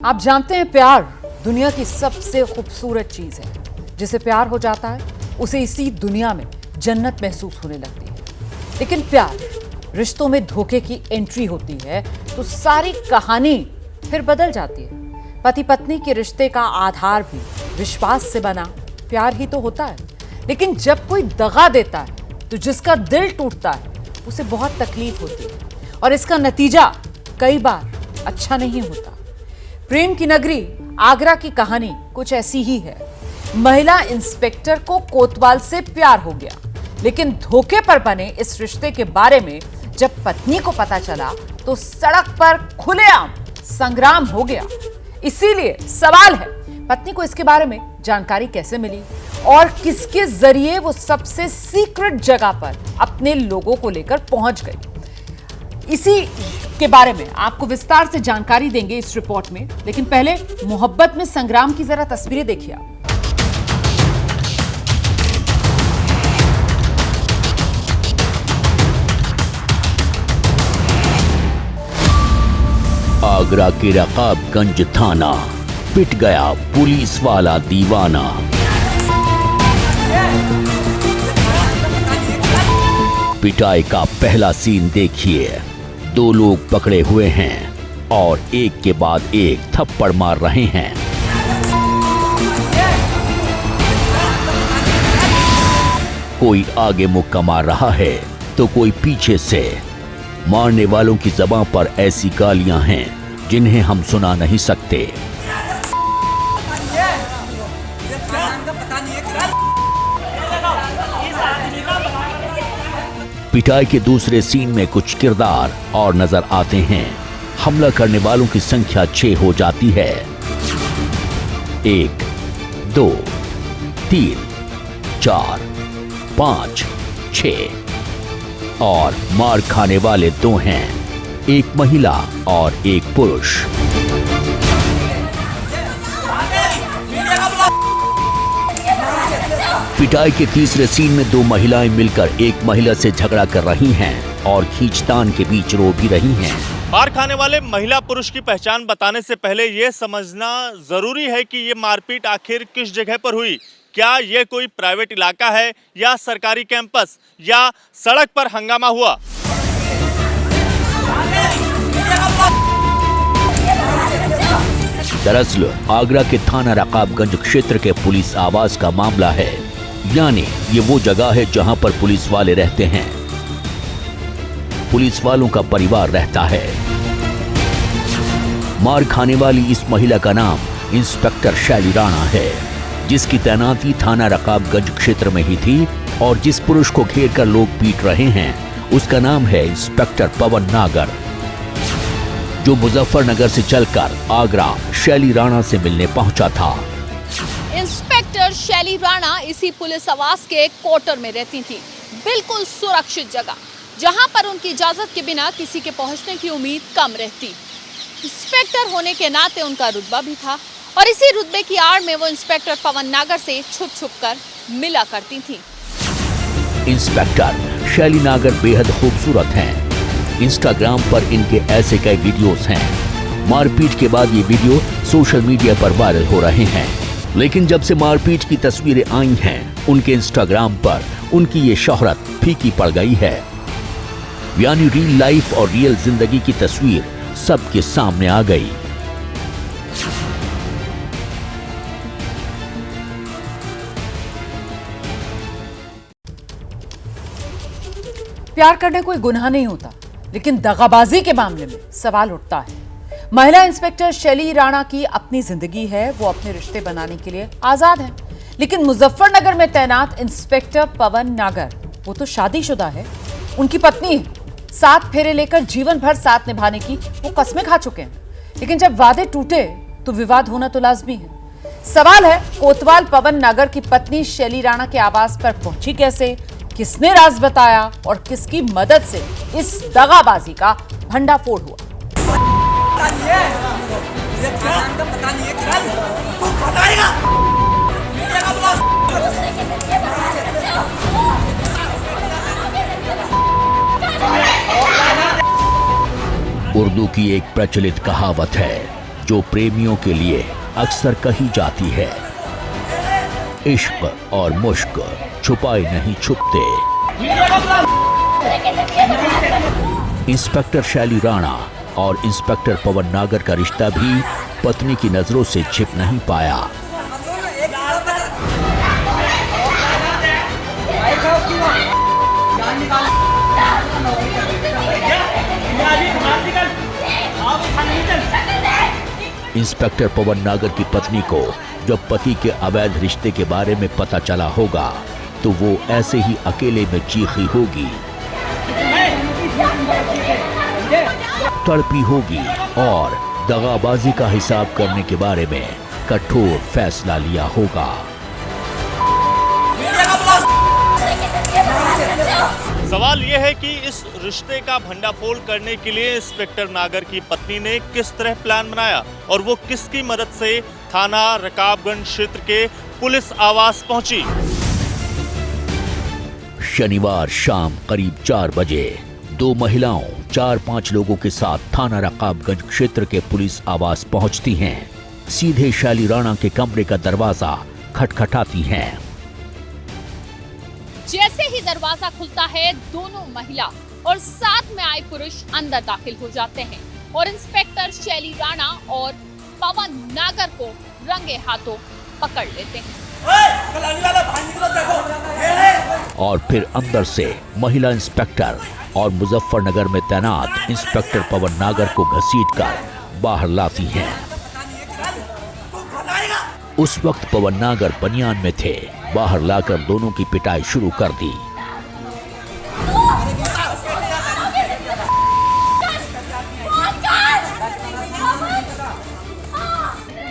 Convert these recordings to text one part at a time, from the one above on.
आप जानते हैं प्यार दुनिया की सबसे खूबसूरत चीज है। जिसे प्यार हो जाता है उसे इसी दुनिया में जन्नत महसूस होने लगती है। लेकिन प्यार रिश्तों में धोखे की एंट्री होती है तो सारी कहानी फिर बदल जाती है। पति पत्नी के रिश्ते का आधार भी विश्वास से बना प्यार ही तो होता है। लेकिन जब कोई दगा देता है तो जिसका दिल टूटता है उसे बहुत तकलीफ होती है और इसका नतीजा कई बार अच्छा नहीं होता। प्रेम की नगरी आगरा की कहानी कुछ ऐसी ही है। महिला इंस्पेक्टर को कोतवाल से प्यार हो गया, लेकिन धोखे पर बने इस रिश्ते के बारे में जब पत्नी को पता चला तो सड़क पर खुलेआम संग्राम हो गया। इसीलिए सवाल है, पत्नी को इसके बारे में जानकारी कैसे मिली और किसके जरिए वो सबसे सीक्रेट जगह पर अपने लोगों को लेकर पहुंच गई। इसी के बारे में आपको विस्तार से जानकारी देंगे इस रिपोर्ट में। लेकिन पहले मोहब्बत में संग्राम की जरा तस्वीरें देखिए आप। आगरा के रकाबगंज थाना, पिट गया पुलिस वाला दीवाना। पिटाई का पहला सीन देखिए। दो लोग पकड़े हुए हैं और एक के बाद एक थप्पड़ मार रहे हैं। कोई आगे मुक्का मार रहा है तो कोई पीछे से। मारने वालों की ज़बान पर ऐसी गालियां हैं जिन्हें हम सुना नहीं सकते। पिटाई के दूसरे सीन में कुछ किरदार और नजर आते हैं। हमला करने वालों की संख्या 6 हो जाती है। 1, 2, 3, 4, 5, 6 और मार खाने वाले 2 हैं, एक महिला और एक पुरुष। पिटाई के तीसरे सीन में 2 महिलाएं मिलकर एक महिला से झगड़ा कर रही हैं और खींचतान के बीच रो भी रही हैं। मार खाने वाले महिला पुरुष की पहचान बताने से पहले ये समझना जरूरी है कि ये मारपीट आखिर किस जगह पर हुई। क्या ये कोई प्राइवेट इलाका है या सरकारी कैंपस या सड़क पर हंगामा हुआ? दरअसल आगरा के थाना रकाबगंज क्षेत्र के पुलिस आवास का मामला है। यानी ये वो जगह है जहां पर पुलिस वाले रहते हैं। पुलिस वालों का परिवार रहता है। मार खाने वाली इस महिला का नाम इंस्पेक्टर शैली राणा है, जिसकी तैनाती थाना रकाबगंज क्षेत्र में ही थी। और जिस पुरुष को घेर कर लोग पीट रहे हैं उसका नाम है इंस्पेक्टर पवन नागर, जो मुजफ्फरनगर से चलकर आगरा शैली राणा से मिलने पहुंचा था। इंस्पेक्टर शैली राणा इसी पुलिस आवास के क्वार्टर में रहती थी, बिल्कुल सुरक्षित जगह, जहां पर उनकी इजाजत के बिना किसी के पहुंचने की उम्मीद कम रहती। इंस्पेक्टर होने के नाते उनका रुतबा भी था और इसी रुतबे की आड़ में वो इंस्पेक्टर पवन नागर से छुप छुप कर मिला करती थी। इंस्पेक्टर शैली नागर बेहद खूबसूरत हैं। इंस्टाग्राम पर इनके ऐसे कई वीडियोस हैं। मारपीट के बाद ये वीडियो सोशल मीडिया पर वायरल हो रहे हैं। लेकिन जब से मारपीट की तस्वीरें आई हैं, उनके इंस्टाग्राम पर उनकी ये शोहरत फीकी पड़ गई है। यानी रियल लाइफ और रियल जिंदगी की तस्वीर सबके सामने आ गई। प्यार करने कोई गुनाह नहीं होता, लेकिन दगाबाजी के मामले में सवाल उठता है। महिला इंस्पेक्टर शैली राणा की अपनी जिंदगी है, वो अपने रिश्ते बनाने के लिए आजाद है। लेकिन मुजफ्फरनगर में तैनात इंस्पेक्टर पवन नागर, वो तो शादीशुदा है, उनकी पत्नी है। 7 फेरे लेकर जीवन भर साथ निभाने की वो कस्में खा चुके हैं। लेकिन जब वादे टूटे तो विवाद होना तो लाजमी है। सवाल है, कोतवाल पवन नागर की पत्नी शैली राणा के आवास पर पहुंची कैसे, किसने राज बताया और किसकी मदद से इस दगाबाजी का भंडाफोड़ हुआ। उर्दू की एक प्रचलित कहावत है, जो प्रेमियों के लिए अक्सर कही जाती है। इश्क और मुश्क छुपाए नहीं छुपते। इंस्पेक्टर शैली राणा और इंस्पेक्टर पवन नागर का रिश्ता भी पत्नी की नजरों से छिप नहीं पाया। इंस्पेक्टर पवन नागर की पत्नी को जब पति के अवैध रिश्ते के बारे में पता चला होगा तो वो ऐसे ही अकेले में चीखी होगी, तड़पी होगी और दगाबाजी का हिसाब करने के बारे में कठोर फैसला लिया होगा। सवाल यह है कि इस रिश्ते का भंडाफोड़ करने के लिए इंस्पेक्टर नागर की पत्नी ने किस तरह प्लान बनाया और वो किसकी मदद से थाना रकाबगंज क्षेत्र के पुलिस आवास पहुंची। शनिवार शाम करीब 4 बजे 2 महिलाओं 4-5 लोगों के साथ थाना रकाबगंज क्षेत्र के पुलिस आवास पहुंचती हैं। सीधे शैली राणा के कमरे का दरवाजा खटखटाती हैं। जैसे ही दरवाजा खुलता है, दोनों महिला और साथ में आए पुरुष अंदर दाखिल हो जाते हैं और इंस्पेक्टर शैली राणा और पवन नागर को रंगे हाथों पकड़ लेते हैं। और फिर अंदर से महिला इंस्पेक्टर और मुजफ्फरनगर में तैनात इंस्पेक्टर पवन नागर को घसीटकर बाहर लाती हैं। उस वक्त पवन नागर बनियान में थे। बाहर लाकर दोनों की पिटाई शुरू कर दी।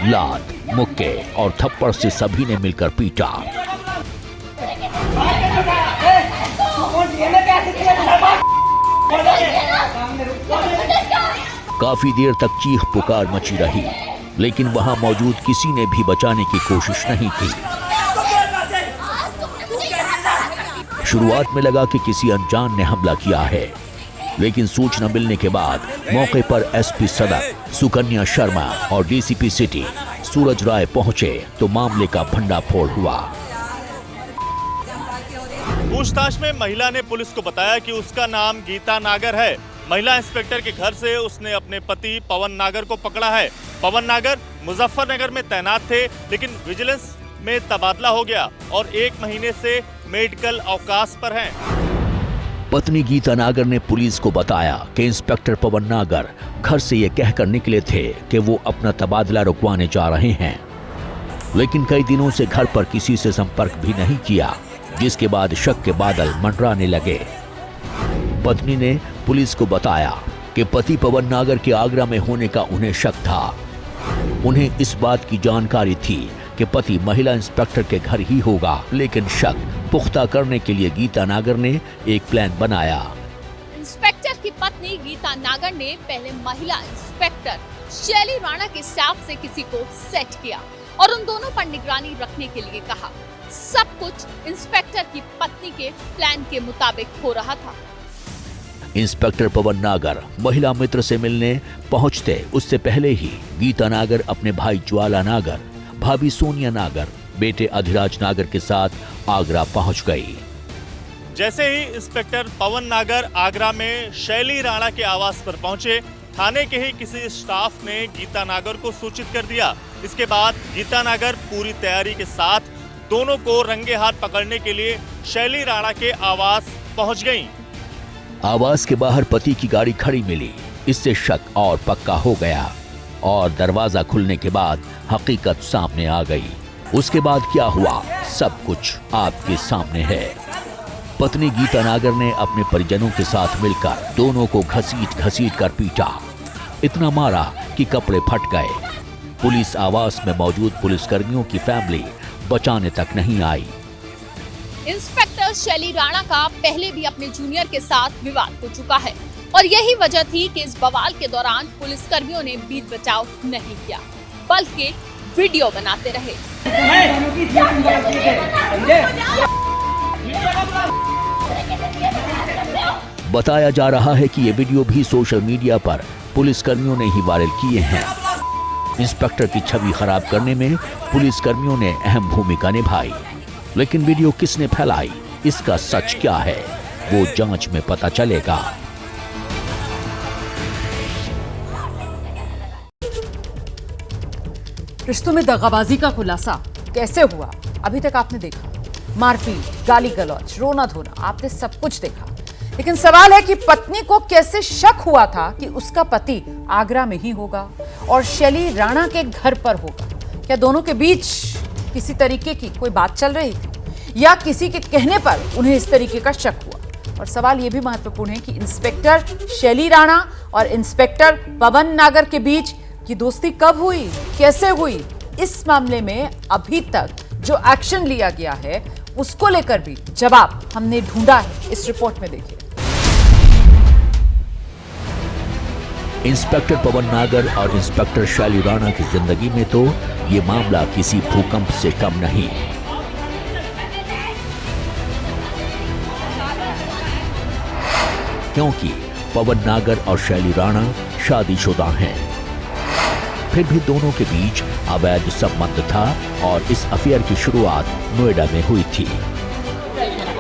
लात, मुक्के और थप्पड़ से सभी ने मिलकर पीटा। काफी देर तक चीख पुकार मची रही, लेकिन वहां मौजूद किसी ने भी बचाने की कोशिश नहीं की। शुरुआत में लगा कि किसी अनजान ने हमला किया है, लेकिन सूचना मिलने के बाद मौके पर एसपी सदर सुकन्या शर्मा और डीसीपी सिटी सूरज राय पहुंचे तो मामले का भंडाफोड़ हुआ। पूछताछ में महिला ने पुलिस को बताया कि उसका नाम गीता नागर है। महिला इंस्पेक्टर के घर से उसने अपने पति पवन नागर को पकड़ा है। पवन नागर मुजफ्फरनगर में तैनात थे, लेकिन विजिलेंस में तबादला हो गया और 1 महीने से मेडिकल अवकाश पर हैं। पत्नी गीता नागर ने पुलिस को बताया कि इंस्पेक्टर पवन नागर घर से ये कहकर निकले थे कि वो अपना तबादला रुकवाने जा रहे हैं, लेकिन कई दिनों से घर पर किसी से संपर्क भी नहीं किया, जिसके बाद शक के बादल मंडराने लगे। पत्नी ने पुलिस को बताया कि पति पवन नागर के आगरा में होने का उन्हें शक था। उन्हें इस बात की जानकारी थी कि पति महिला इंस्पेक्टर के घर ही होगा, लेकिन शक पुख्ता करने के लिए गीता नागर ने एक प्लान बनाया। इंस्पेक्टर की पत्नी गीता नागर ने पहले महिला इंस्पेक्टर शैली राणा के स्टाफ से किसी को सेट किया और उन दोनों पर निगरानी रखने के लिए कहा। सब कुछ इंस्पेक्टर की पत्नी के प्लान के मुताबिक हो रहा था। इंस्पेक्टर पवन नागर महिला मित्र से मिलने पहुंचते उससे पहले ही गीता नागर अपने भाई ज्वाला नागर, भाभी सोनिया नागर, बेटे अधिराज नागर के साथ आगरा पहुंच गई। जैसे ही इंस्पेक्टर पवन नागर आगरा में शैली राणा के आवास पर पहुंचे, थाने के ही किसी स्टाफ ने गीता नागर को सूचित कर दिया। इसके बाद गीता नागर पूरी तैयारी के साथ दोनों को रंगे हाथ पकड़ने के लिए शैली राणा के आवास पहुंच गईं। आवास के बाहर पति की गाड़ी खड़ी मिली। इससे शक और पक्का हो गया और दरवाजा खुलने के बाद हकीकत सामने आ गई। उसके बाद क्या हुआ, सब कुछ आपके सामने है। पत्नी गीता नागर ने अपने परिजनों के साथ मिलकर दोनों को घसीट कर पीटा। इतना मारा कि कपड़े फट गए। पुलिस आवास में मौजूद पुलिसकर्मियों की फैमिली बचाने तक नहीं आई। इंस्पेक्टर शैली राणा का पहले भी अपने जूनियर के साथ विवाद हो चुका है और यही वजह थी कि इस बवाल के दौरान पुलिसकर्मियों ने बीच बचाव नहीं किया, बल्कि वीडियो बनाते रहे। बताया जा रहा है कि ये वीडियो भी सोशल मीडिया पर पुलिसकर्मियों ने ही वायरल किए हैं। इंस्पेक्टर की छवि खराब करने में पुलिस कर्मियों ने अहम भूमिका निभाई। लेकिन वीडियो किसने फैलाई, इसका सच क्या है, वो जांच में पता चलेगा। रिश्तों में दगाबाजी का खुलासा कैसे हुआ, अभी तक आपने देखा। मारपीट, गाली गलौज, रोना धोना, आपने सब कुछ देखा। लेकिन सवाल है कि पत्नी को कैसे शक हुआ था कि उसका पति आगरा में ही होगा और शैली राणा के घर पर होगा। क्या दोनों के बीच किसी तरीके की कोई बात चल रही थी या किसी के कहने पर उन्हें इस तरीके का शक हुआ? और सवाल यह भी महत्वपूर्ण है कि इंस्पेक्टर शैली राणा और इंस्पेक्टर पवन नागर के बीच की दोस्ती कब हुई, कैसे हुई? इस मामले में अभी तक जो एक्शन लिया गया है उसको लेकर भी जवाब हमने ढूंढा है, इस रिपोर्ट में देखिए। इंस्पेक्टर पवन नागर और इंस्पेक्टर शैली राणा की जिंदगी में तो ये मामला किसी भूकंप से कम नहीं। क्योंकि पवन नागर और शैली राणा शादीशुदा हैं। फिर भी दोनों के बीच अवैध संबंध था और इस अफेयर की शुरुआत नोएडा में हुई थी।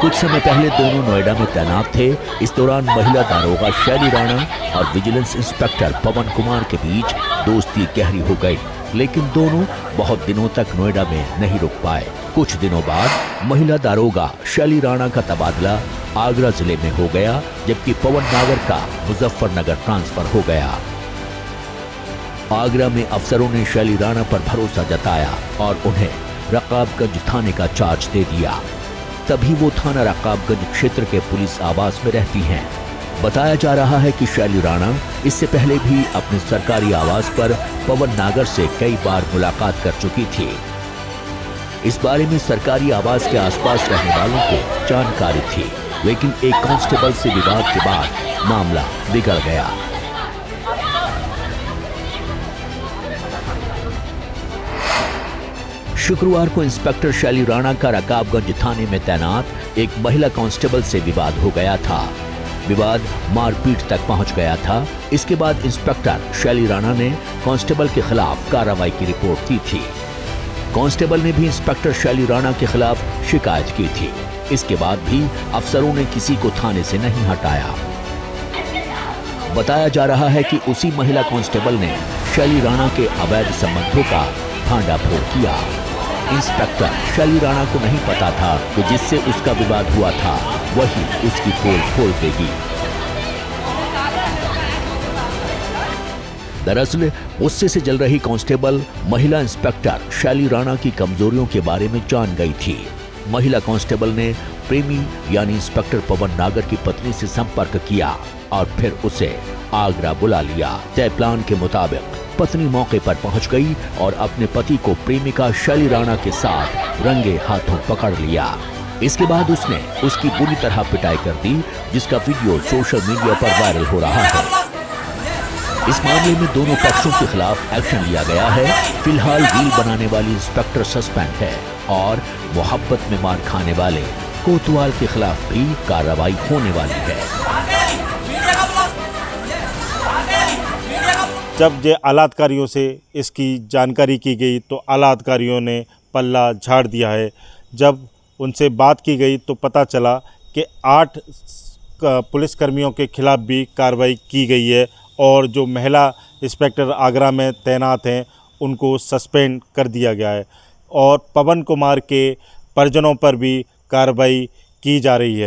कुछ समय पहले दोनों नोएडा में तैनात थे। इस दौरान महिला दारोगा शैली राणा और विजिलेंस इंस्पेक्टर पवन कुमार के बीच दोस्ती गहरी हो गई, लेकिन दोनों बहुत दिनों तक नोएडा में नहीं रुक पाए। कुछ दिनों बाद महिला दारोगा शैली राणा का तबादला आगरा जिले में हो गया, जबकि पवन नागर का मुजफ्फरनगर ट्रांसफर हो गया। आगरा में अफसरों ने शैली राणा पर भरोसा जताया और उन्हें रकाबगंज थाने का चार्ज दे दिया। तभी वो थाना रकाबगंज क्षेत्र के पुलिस आवास में रहती हैं। बताया जा रहा है कि शैली राणा इससे पहले भी अपने सरकारी आवास पर पवन नागर से कई बार मुलाकात कर चुकी थी। इस बारे में सरकारी आवास के आसपास रहने वालों को जानकारी थी, लेकिन एक कांस्टेबल से विवाद के बाद मामला बिगड़ गया। शुक्रवार को इंस्पेक्टर शैली राणा का रकाबगंज थाने में तैनात एक महिला कांस्टेबल से विवाद हो गया था। विवाद मारपीट तक पहुंच गया था। इसके बाद इंस्पेक्टर शैली राणा ने कांस्टेबल के खिलाफ कार्रवाई की रिपोर्ट दी थी। कांस्टेबल ने भी इंस्पेक्टर शैली राणा के खिलाफ शिकायत की थी। इसके बाद भी अफसरों ने किसी को थाने से नहीं हटाया। बताया जा रहा है कि उसी महिला कांस्टेबल ने शैली राणा के अवैध संबंधों का भांडाफोड़ किया। इंस्पेक्टर शैली राणा को नहीं पता था कि जिससे उसका विवाद हुआ था वही उसकी पोल खोल देगी। दरअसल गुस्से से जल रही कांस्टेबल महिला इंस्पेक्टर शैली राणा की कमजोरियों के बारे में जान गई थी। महिला कांस्टेबल ने प्रेमी यानी इंस्पेक्टर पवन नागर की पत्नी से संपर्क किया और फिर उसे आगरा बुला लिया। तय प्लान के मुताबिक पत्नी मौके पर पहुंच गई और अपने पति को प्रेमिका शैली राणा के साथ रंगे हाथों पकड़ लिया। इसके बाद उसने उसकी बुरी तरह पिटाई कर दी, जिसका वीडियो सोशल मीडिया पर वायरल हो रहा है। इस मामले में दोनों पक्षों के खिलाफ एक्शन लिया गया है। फिलहाल रील बनाने वाली इंस्पेक्टर सस्पेंड है और मोहब्बत में मार खाने वाले कोतवाल के खिलाफ भी कार्रवाई होने वाली है। जब ये आला अधिकारियों से इसकी जानकारी की गई तो आला अधिकारियों ने पल्ला झाड़ दिया है। जब उनसे बात की गई तो पता चला कि 8 पुलिसकर्मियों के खिलाफ भी कार्रवाई की गई है और जो महिला इंस्पेक्टर आगरा में तैनात हैं उनको सस्पेंड कर दिया गया है और पवन कुमार के परिजनों पर भी कार्रवाई की जा रही है।